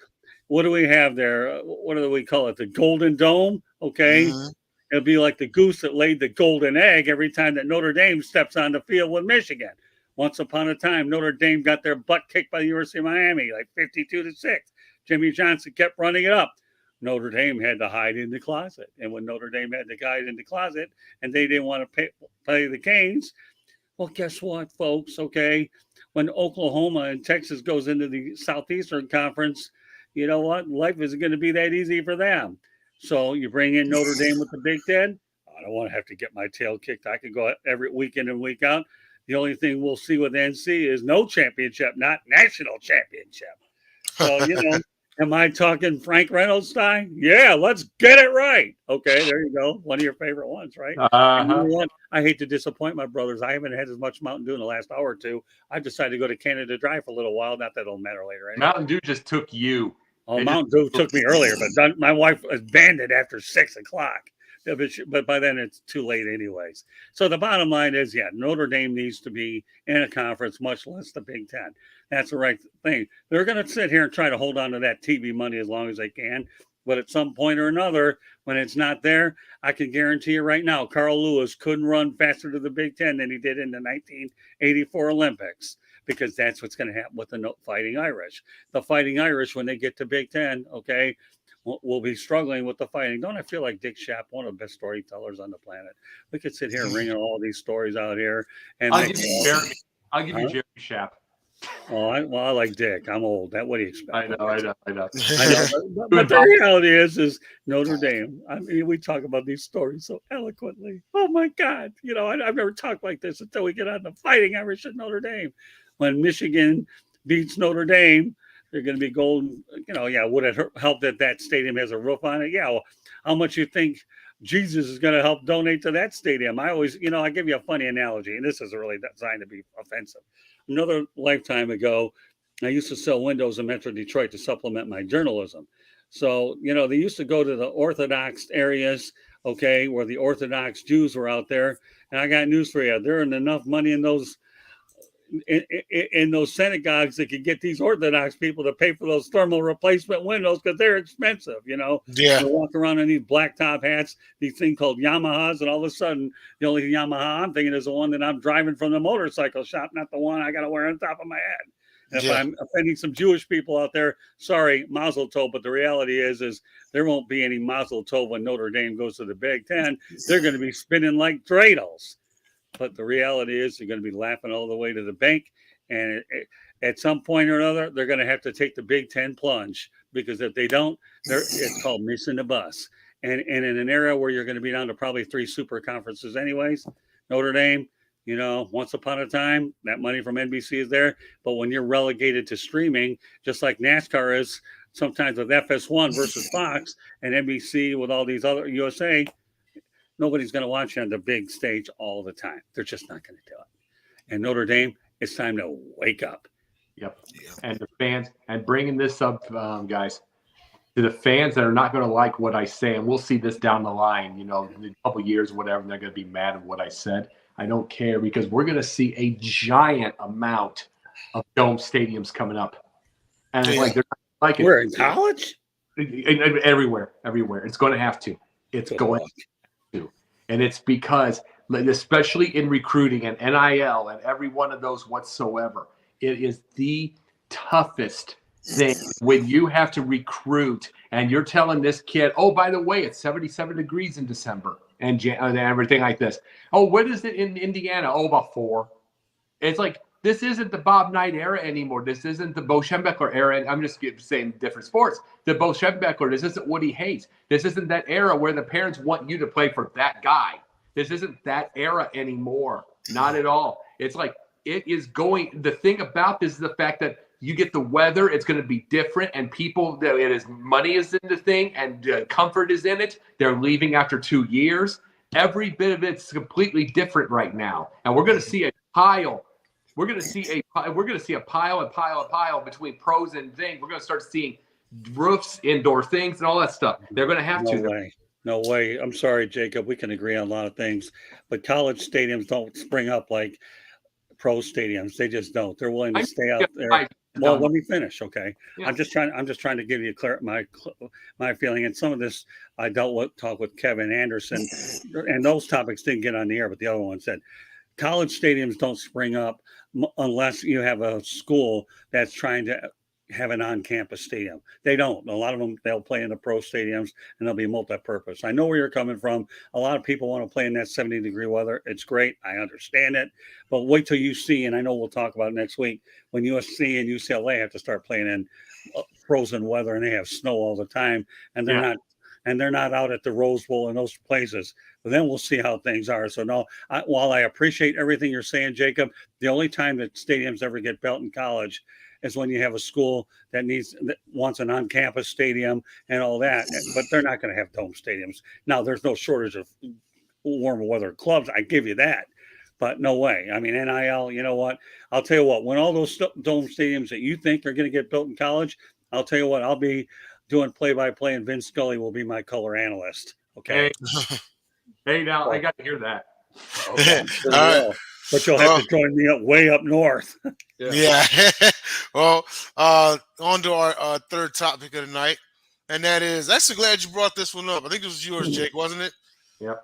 What do we have there? What do we call it? The Golden Dome, okay? Mm-hmm. It'll be like the goose that laid the golden egg every time that Notre Dame steps on the field with Michigan. Once upon a time, Notre Dame got their butt kicked by the University of Miami, like 52-6. Jimmy Johnson kept running it up. Notre Dame had to hide in the closet. And when Notre Dame had to hide in the closet and they didn't want to play the Canes, well, guess what, folks, okay? When Oklahoma and Texas goes into the Southeastern Conference, you know what? Life isn't going to be that easy for them. So you bring in Notre Dame with the Big Ten. I don't want to have to get my tail kicked. I can go every week in and week out. The only thing we'll see with NC is no championship, not national championship. So, you know, am I talking Frank Reynolds style? Yeah, let's get it right. Okay, there you go. One of your favorite ones, right? You know what? I hate to disappoint my brothers. I haven't had as much Mountain Dew in the last hour or two. I decided to go to Canada Dry for a little while. Not that it'll matter later. Anyway. Mountain Dew just took you. Oh, Mountain Dew took me earlier, but my wife was banned it after 6 o'clock. But by then it's too late anyways. So the bottom line is, yeah, Notre Dame needs to be in a conference, much less the Big Ten. That's the right thing. They're going to sit here and try to hold on to that TV money as long as they can. But at some point or another, when it's not there, I can guarantee you right now, Carl Lewis couldn't run faster to the Big Ten than he did in the 1984 Olympics, because that's what's going to happen with the Fighting Irish. The Fighting Irish, when they get to Big Ten, okay, will be struggling with the fighting. Don't I feel like Dick Schaap, one of the best storytellers on the planet? We could sit here and ring all these stories out here. And I'll give you Jeremy Schaap. Oh, I like Dick. I'm old. What do you expect? I know. But the reality is Notre Dame. I mean, we talk about these stories so eloquently. Oh my God! You know, I've never talked like this until we get on the Fighting Irish at Notre Dame. When Michigan beats Notre Dame, they're going to be golden. You know, yeah. Would it help that stadium has a roof on it? Yeah. Well, how much you think Jesus is going to help donate to that stadium? I always, you know, I give you a funny analogy, and this is really designed to be offensive. Another lifetime ago, I used to sell windows in Metro Detroit to supplement my journalism. So, you know, they used to go to the Orthodox areas, okay, where the Orthodox Jews were out there. And I got news for you. There isn't enough money in those synagogues that could get these Orthodox people to pay for those thermal replacement windows because they're expensive, you know. Yeah. They walk around in these black top hats, these things called Yamahas, and all of a sudden, the only Yamaha I'm thinking is the one that I'm driving from the motorcycle shop, not the one I got to wear on top of my head. And if I'm offending some Jewish people out there, sorry, Mazel Tov, but the reality is there won't be any Mazel Tov when Notre Dame goes to the Big Ten. They're going to be spinning like dreidels. But the reality is they're going to be laughing all the way to the bank. And at some point or another, they're going to have to take the Big Ten plunge, because if they don't, it's called missing the bus. And in an era where you're going to be down to probably 3 super conferences anyways, Notre Dame, you know, once upon a time, that money from NBC is there. But when you're relegated to streaming, just like NASCAR is sometimes with FS1 versus Fox and NBC with all these other USA, nobody's going to watch you on the big stage all the time. They're just not going to do it. And Notre Dame, it's time to wake up. Yep. And the fans, and bringing this up, guys, to the fans that are not going to like what I say, and we'll see this down the line, in a couple of years, whatever, and they're going to be mad at what I said. I don't care, because we're going to see a giant amount of dome stadiums coming up. And they're not like it. We're in college? Everywhere. It's going to have to. It's going to. And it's because, especially in recruiting and NIL and every one of those whatsoever, it is the toughest thing when you have to recruit and you're telling this kid, oh, by the way, it's 77 degrees in December and everything like this. Oh, what is it in Indiana? Oh, about 4. It's like, this isn't the Bob Knight era anymore. This isn't the Bo Schembechler era. I'm just saying different sports. The Bo Schembechler, this isn't Woody Hayes. This isn't that era where the parents want you to play for that guy. This isn't that era anymore. Not at all. It's like, it is going. The thing about this is the fact that you get the weather. It's going to be different, and people. Money is in the thing, and comfort is in it. They're leaving after 2 years. Every bit of it's completely different right now, and we're going to see a pile. We're going to see a pile between pros and things. We're going to start seeing roofs, indoor things, and all that stuff. They're going to have to. No way. I'm sorry, Jacob. We can agree on a lot of things, but college stadiums don't spring up like pro stadiums. They just don't. They're willing to stay out there. Well, let me finish, okay? Yeah. I'm just trying to give you my feeling. And some of this I talk with Kevin Anderson, and those topics didn't get on the air, but the other one said college stadiums don't spring up unless you have a school that's trying to have an on-campus stadium. They don't. A lot of them, they'll play in the pro stadiums, and they'll be multi-purpose. I know where you're coming from. A lot of people want to play in that 70-degree weather. It's great. I understand it. But wait till you see, and I know we'll talk about it next week, when USC and UCLA have to start playing in frozen weather, and they have snow all the time, and they're not out at the Rose Bowl and those places. But then we'll see how things are. So no, while I appreciate everything you're saying, Jacob, the only time that stadiums ever get built in college is when you have a school that wants an on-campus stadium and all that, but they're not going to have dome stadiums. Now, there's no shortage of warm weather clubs. I give you that, but no way. I mean, NIL, you know what? I'll tell you what, when all those dome stadiums that you think are going to get built in college, I'll tell you what, I'll be doing play-by-play, and Vince Scully will be my color analyst. Okay. Hey, now I got to hear that. Okay. But you'll have to join me way up north. Yeah. Well, on to our third topic of the night, and that is, actually glad you brought this one up. I think it was yours, Jake, wasn't it? Yep.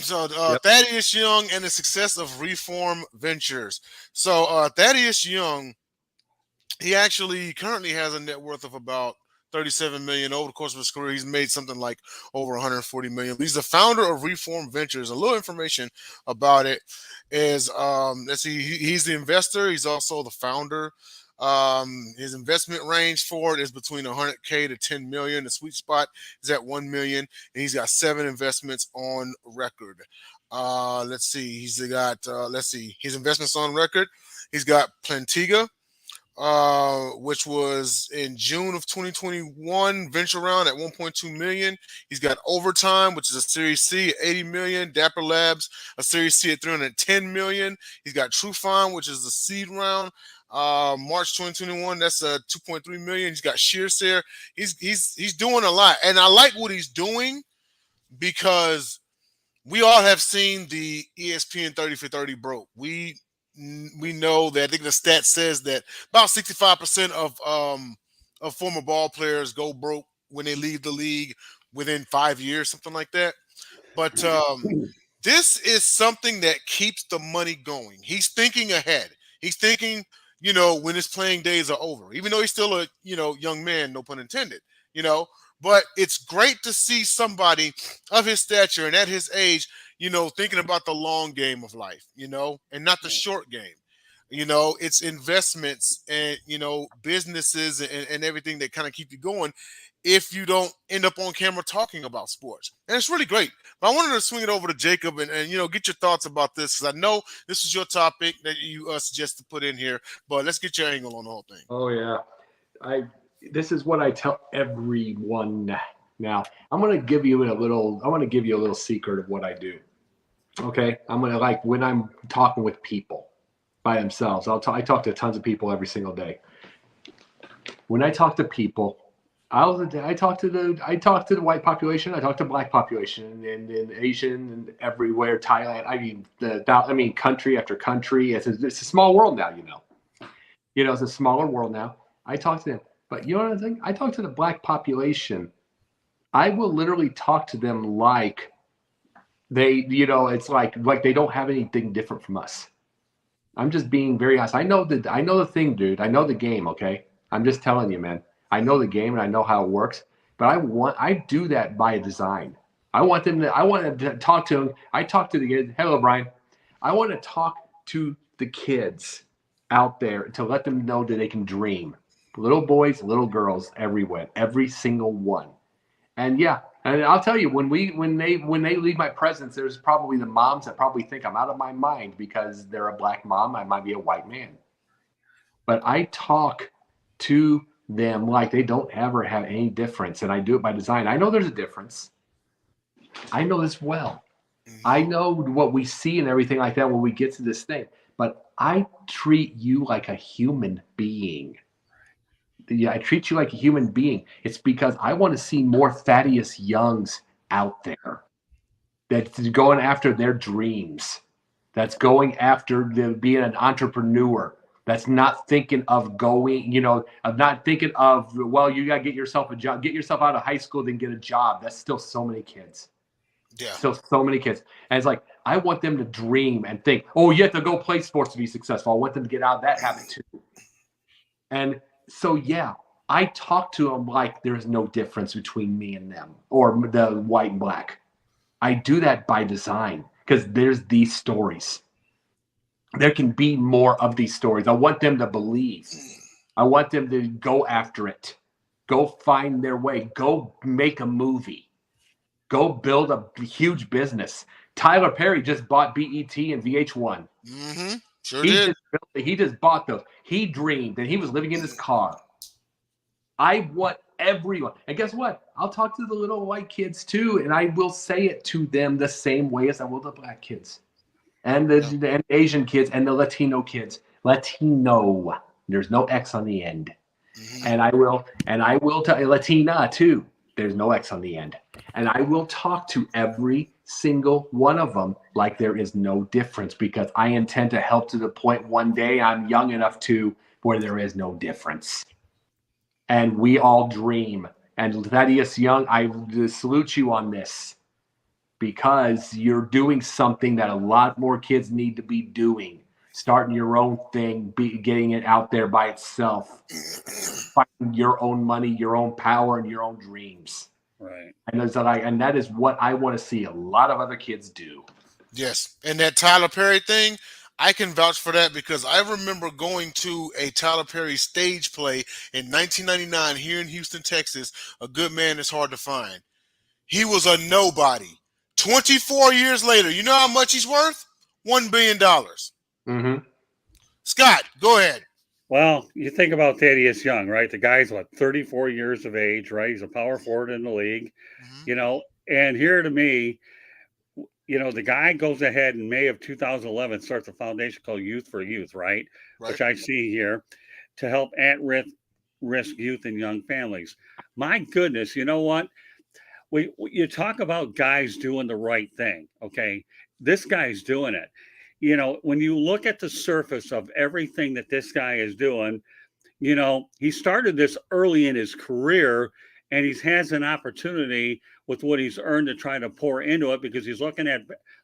So Thaddeus Young and the success of Reform Ventures. So Thaddeus Young, he actually currently has a net worth of about $37 million. Over the course of his career, he's made something like over $140 million. He's the founder of Reform Ventures. A little information about it is, let's see, he's the investor. He's also the founder. His investment range for it is between $100K to $10 million. The sweet spot is at $1 million, and he's got 7 investments on record. Let's see, his investments on record. He's got Plantiga, which was in June of 2021, venture round at 1.2 million. He's got Overtime, which is a Series C at 80 million. Dapper Labs, a Series C at 310 million. He's got TrueFind, which is the seed round. March 2021, that's a 2.3 million. He's got ShearShare. He's doing a lot, and I like what he's doing because we all have seen the ESPN 30 for 30 broke. We know that, I think the stat says that about 65% of former ball players go broke when they leave the league within 5 years, something like that. But this is something that keeps the money going. He's thinking ahead. He's thinking, when his playing days are over, even though he's still a, young man, no pun intended, but it's great to see somebody of his stature and at his age, thinking about the long game of life, and not the short game. It's investments and, businesses and everything that kind of keep you going if you don't end up on camera talking about sports. And it's really great. But I wanted to swing it over to Jacob and get your thoughts about this, because I know this is your topic that you suggest to put in here, but let's get your angle on the whole thing. Oh, yeah. This is what I tell everyone. Now, I'm going to give you a little secret of what I do. Okay? I'm going to, like, when I'm talking with people by themselves, I talk to tons of people every single day. When I talk to people, I talk to the white population, I talk to black population, and Asian and everywhere, Thailand. I mean, country after country. It's a small world now, you know. It's a smaller world now. I talk to them, but you know what I think? I talk to the black population. I will literally talk to them like it's like they don't have anything different from us. I'm just being very honest. I know the thing, dude. I know the game, okay? I'm just telling you, man. I know the game and I know how it works, but I do that by design. I want them to talk to them. I talk to the kids. Hello, Brian. I want to talk to the kids out there to let them know that they can dream. Little boys, little girls, everywhere, every single one. And yeah, and I'll tell you, when they leave my presence, there's probably the moms that probably think I'm out of my mind because they're a black mom. I might be a white man. But I talk to them like they don't ever have any difference. And I do it by design. I know there's a difference. I know this well. I know what we see and everything like that when we get to this thing. But I treat you like a human being. Yeah, I treat you like a human being. It's because I want to see more Thaddeus Youngs out there that's going after their dreams, that's going after being an entrepreneur, that's not thinking of of not thinking of, well, you got to get yourself a job, get yourself out of high school, then get a job. That's still so many kids. Yeah. Still so many kids. And it's like, I want them to dream and think, oh, you have to go play sports to be successful. I want them to get out of that habit too. And so, yeah, I talk to them like there's no difference between me and them or the white and black. I do that by design because there's these stories. There can be more of these stories. I want them to believe. I want them to go after it. Go find their way. Go make a movie. Go build a huge business. Tyler Perry just bought BET and VH1. Mm-hmm. Sure did. He just bought those. He dreamed and he was living in his car. I want everyone. And guess what? I'll talk to the little white kids too, and I will say it to them the same way as I will the black kids and the Asian kids and the Latino kids. Latino. There's no X on the end. Mm-hmm. And I will tell Latina too. There's no X on the end. And I will talk to every single one of them like there is no difference because I intend to help to the point one day I'm young enough to where there is no difference. And we all dream. And Thaddeus Young, I salute you on this because you're doing something that a lot more kids need to be doing. Starting your own thing, getting it out there by itself, finding your own money, your own power, and your own dreams. Right. And that is what I want to see a lot of other kids do. Yes. And that Tyler Perry thing, I can vouch for that because I remember going to a Tyler Perry stage play in 1999 here in Houston, Texas. A good man is hard to find. He was a nobody. 24 years later, you know how much he's worth? $1 billion. Mm-hmm. Scott, go ahead. Well, you think about Thaddeus Young, right? The guy's 34 years of age, right? He's a power forward in the league, and here to me, the guy goes ahead in May of 2011, starts a foundation called Youth for Youth, right? Which I see here to help at-risk youth and young families. My goodness, you know what? You talk about guys doing the right thing, okay? This guy's doing it. When you look at the surface of everything that this guy is doing, he started this early in his career and he has an opportunity with what he's earned to try to pour into it because he's looking at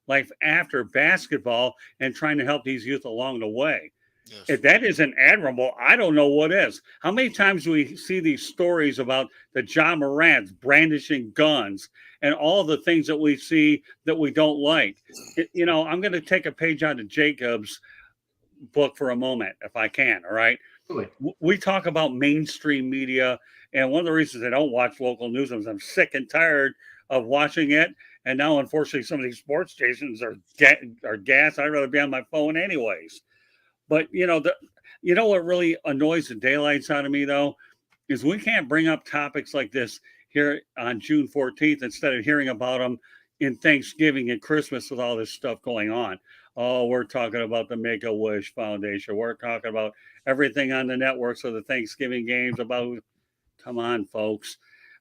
life after basketball and trying to help these youth along the way. Yes. If that isn't admirable, I don't know what is. How many times do we see these stories about the John Morants brandishing guns and all the things that we see that we don't like? I'm going to take a page out of Jacob's book for a moment, if I can, all right? Really? We talk about mainstream media, and one of the reasons I don't watch local news is I'm sick and tired of watching it. And now, unfortunately, some of these sports stations are gas. I'd rather be on my phone anyways. But, what really annoys the daylights out of me, though, is we can't bring up topics like this here on June 14th instead of hearing about them in Thanksgiving and Christmas with all this stuff going on. Oh, we're talking about the Make-A-Wish Foundation. We're talking about everything on the networks of the Thanksgiving games about, come on, folks.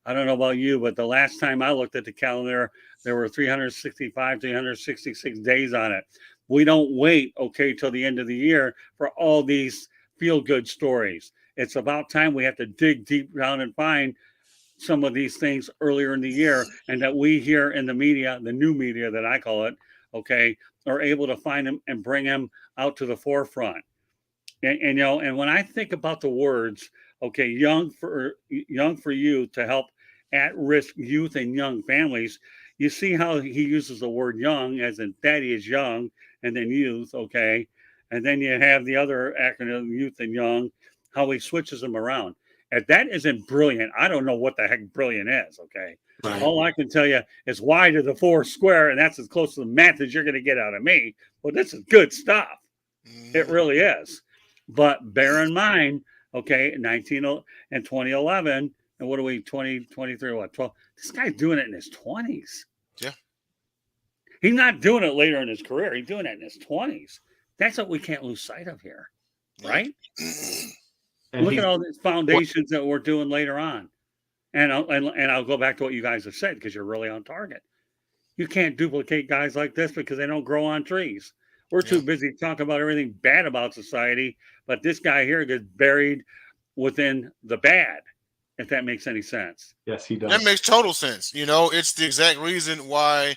I don't know about you, but the last time I looked at the calendar, there were 365, 366 days on it. We don't wait, okay, till the end of the year for all these feel-good stories. It's about time we have to dig deep down and find some of these things earlier in the year, and that we here in the media, the new media that I call it, okay, are able to find them and bring them out to the forefront. And you know, and when I think about the words, okay, young for youth to help at-risk youth and young families, you see how he uses the word young as in daddy is young, and then youth, okay, and then you have the other acronym youth and young, how he switches them around. And that isn't brilliant. I don't know what the heck brilliant is, okay? Right. All I can tell you is y to the 4 square, and that's as close to the math as you're going to get out of me. Well, this is good stuff. It really is. But bear in mind, okay, 2011, and what are we, 2023, what, 12? This guy's doing it in his 20s. Yeah. He's not doing it later in his career. He's doing it in his 20s. That's what we can't lose sight of here, right? And look at all these foundations that we're doing later on. And I'll go back to what you guys have said, because you're really on target. You can't duplicate guys like this because they don't grow on trees. We're too busy talking about everything bad about society, but this guy here gets buried within the bad, if that makes any sense. Yes, he does. That makes total sense. You know, it's the exact reason why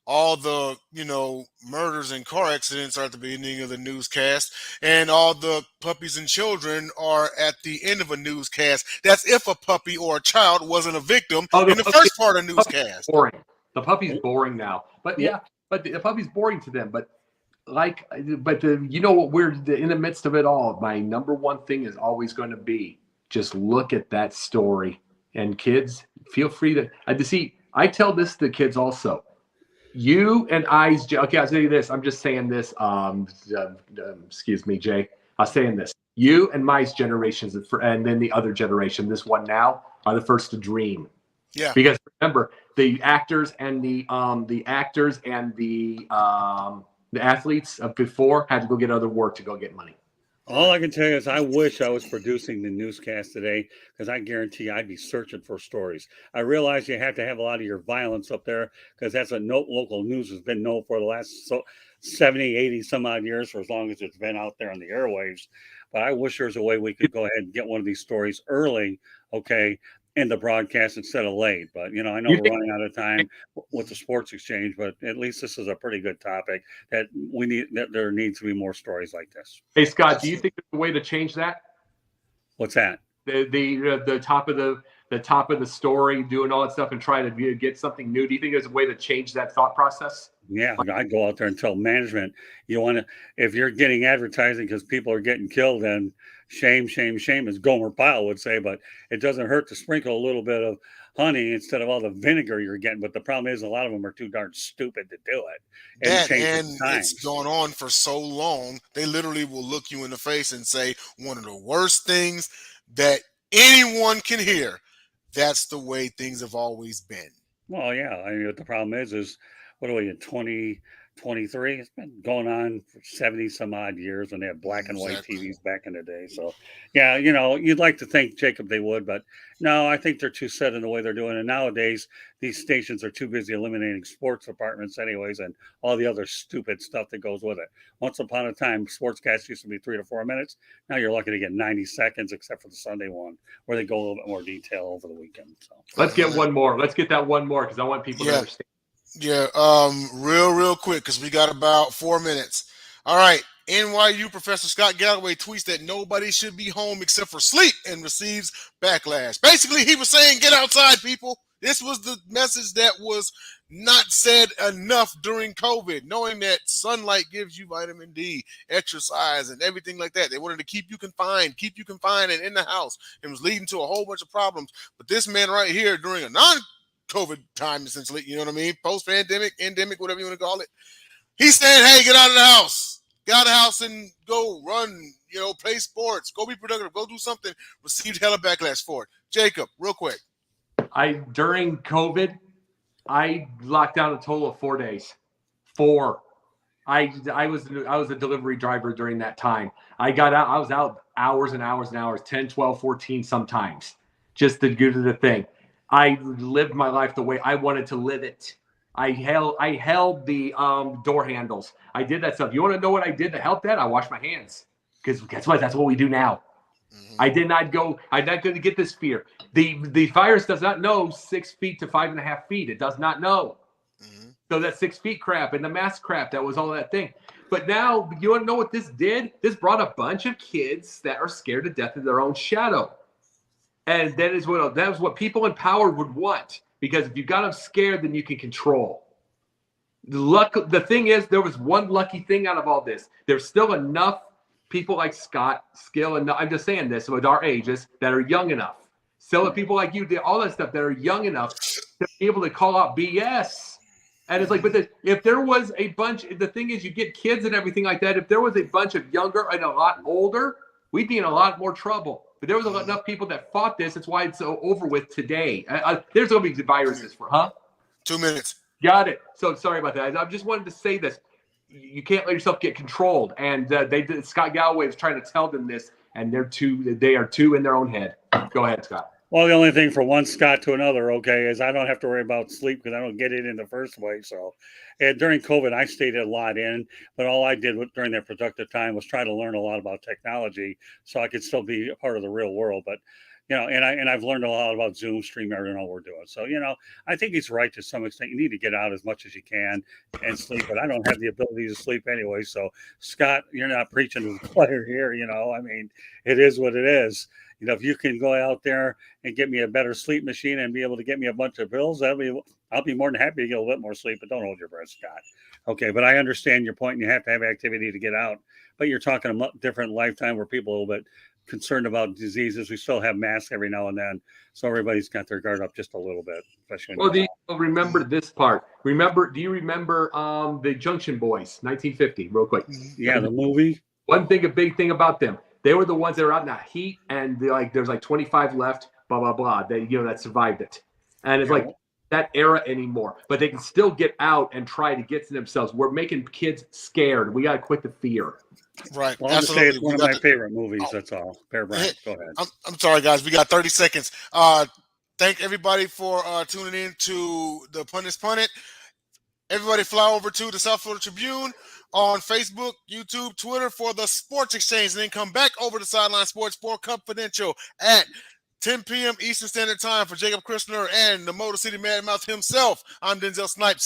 all the, you know, murders and car accidents are at the beginning of the newscast, and all the puppies and children are at the end of a newscast. That's if a puppy or a child wasn't a victim in the first part of the newscast. Boring. The puppy's boring now. But but the puppy's boring to them. But you know what, we're in the midst of it all. My number one thing is always going to be just look at that story. And kids, feel free to see. I tell this to the kids also. You and I's, okay, I'll tell you this. I'm just saying this. Excuse me, Jay. I'm saying this. You and my generations, and then the other generation, this one now, are the first to dream. Yeah. Because remember, the actors and the athletes of before had to go get other work to go get money. All I can tell you is I wish I was producing the newscast today, because I guarantee I'd be searching for stories. I realize you have to have a lot of your violence up there, because that's what local news has been known for the last 70, 80 some odd years, for as long as it's been out there on the airwaves. But I wish there's a way we could go ahead and get one of these stories early, okay, in the broadcast instead of late. But, you know, I know we're running out of time with the sports exchange, but at least this is a pretty good topic that there needs to be more stories like this. Hey, Scott, do you think there's a way to change that? What's that? The top of the story, doing all that stuff and trying to get something new. Do you think there's a way to change that thought process? Yeah, I'd go out there and tell management, if you're getting advertising because people are getting killed, then shame, as Gomer Pyle would say, but it doesn't hurt to sprinkle a little bit of honey instead of all the vinegar you're getting. But the problem is a lot of them are too darn stupid to do it. And it's gone on for so long, they literally will look you in the face and say, one of the worst things that anyone can hear, that's the way things have always been. Well, yeah. I mean, what the problem is what are we in 2023? It's been going on for 70 some odd years when they had black and white TVs back in the day. So, yeah, you know, you'd like to think, Jacob, they would, but no, I think they're too set in the way they're doing it. Nowadays, these stations are too busy eliminating sports departments anyways, and all the other stupid stuff that goes with it. Once upon a time, sportscasts used to be 3 to 4 minutes. Now you're lucky to get 90 seconds, except for the Sunday one, where they go a little bit more detail over the weekend. So let's get one more. Let's get that one more, because I want people to understand. Yeah, real quick, because we got about 4 minutes. All right, NYU Professor Scott Galloway tweets that nobody should be home except for sleep and receives backlash. Basically, he was saying, get outside, people. This was the message that was not said enough during COVID, knowing that sunlight gives you vitamin D, exercise, and everything like that. They wanted to keep you confined and in the house. It was leading to a whole bunch of problems. But this man right here, during a non-COVID time, essentially, you know what I mean? Post-pandemic, endemic, whatever you want to call it. He's saying, hey, get out of the house. Get out of the house and go run, you know, play sports, go be productive, go do something. Received hella backlash for it. Jacob, real quick. During COVID, I locked down a total of 4 days. 4. I was a delivery driver during that time. I was out hours and hours and hours, 10, 12, 14 sometimes, just to do the thing. I lived my life the way I wanted to live it. I held the door handles. I did that stuff. You want to know what I did to help that? I washed my hands. Because guess what? That's what we do now. Mm-hmm. I'm not going to get this fear. The virus does not know 6 feet to 5.5 feet. It does not know. Mm-hmm. So that 6 feet crap and the mask crap, that was all that thing. But now, you want to know what this did? This brought a bunch of kids that are scared to death of their own shadow. And that is what people in power would want. Because if you got them scared, then you can control. The thing is, there was one lucky thing out of all this. There's still enough people like Scott, Skill, and I'm just saying this with our ages, that are young enough. Still people like you, all that stuff, that are young enough to be able to call out BS. And it's like, but if there was a bunch, the thing is, you get kids and everything like that. If there was a bunch of younger and a lot older, we'd be in a lot more trouble. But there was enough people that fought this. That's why it's so over with today. There's going to be viruses 2 minutes. Got it. So sorry about that. I just wanted to say this. You can't let yourself get controlled. And Scott Galloway was trying to tell them this, and they are too in their own head. Go ahead, Scott. Well, the only thing from one Scott to another, okay, is I don't have to worry about sleep because I don't get it in the first place. So, and during COVID, I stayed a lot in, but all I did during that productive time was try to learn a lot about technology so I could still be a part of the real world. But, and I've learned a lot about Zoom, StreamYard, and all we're doing. So, I think he's right to some extent. You need to get out as much as you can and sleep, but I don't have the ability to sleep anyway. So, Scott, you're not preaching to the player here. I mean, it is what it is. If you can go out there and get me a better sleep machine and be able to get me a bunch of pills, I'll be more than happy to get a little bit more sleep, but don't hold your breath, Scott. Okay, but I understand your point, and you have to have activity to get out. But you're talking a different lifetime where people are a little bit concerned about diseases. We still have masks every now and then, so everybody's got their guard up just a little bit. Remember this part. Do you remember the Junction Boys, 1950, real quick? Yeah, the movie. A big thing about them. They were the ones that were out in that heat, and there's 25 left, blah, blah, blah, that survived it. And it's like that era anymore. But they can still get out and try to get to themselves. We're making kids scared. We got to quit the fear. Right. Well, I'll just say it's one of my favorite movies. That's all. Bear Bryant, go ahead. I'm sorry, guys. We got 30 seconds. Thank everybody for tuning in to the Pundit. Everybody fly over to the South Florida Tribune on Facebook, YouTube, Twitter for the Sports Exchange, and then come back over to Sideline Sports for Confidential at 10 p.m. Eastern Standard Time for Jacob Christner and the Motor City Madmouth himself. I'm Denzel Snipes.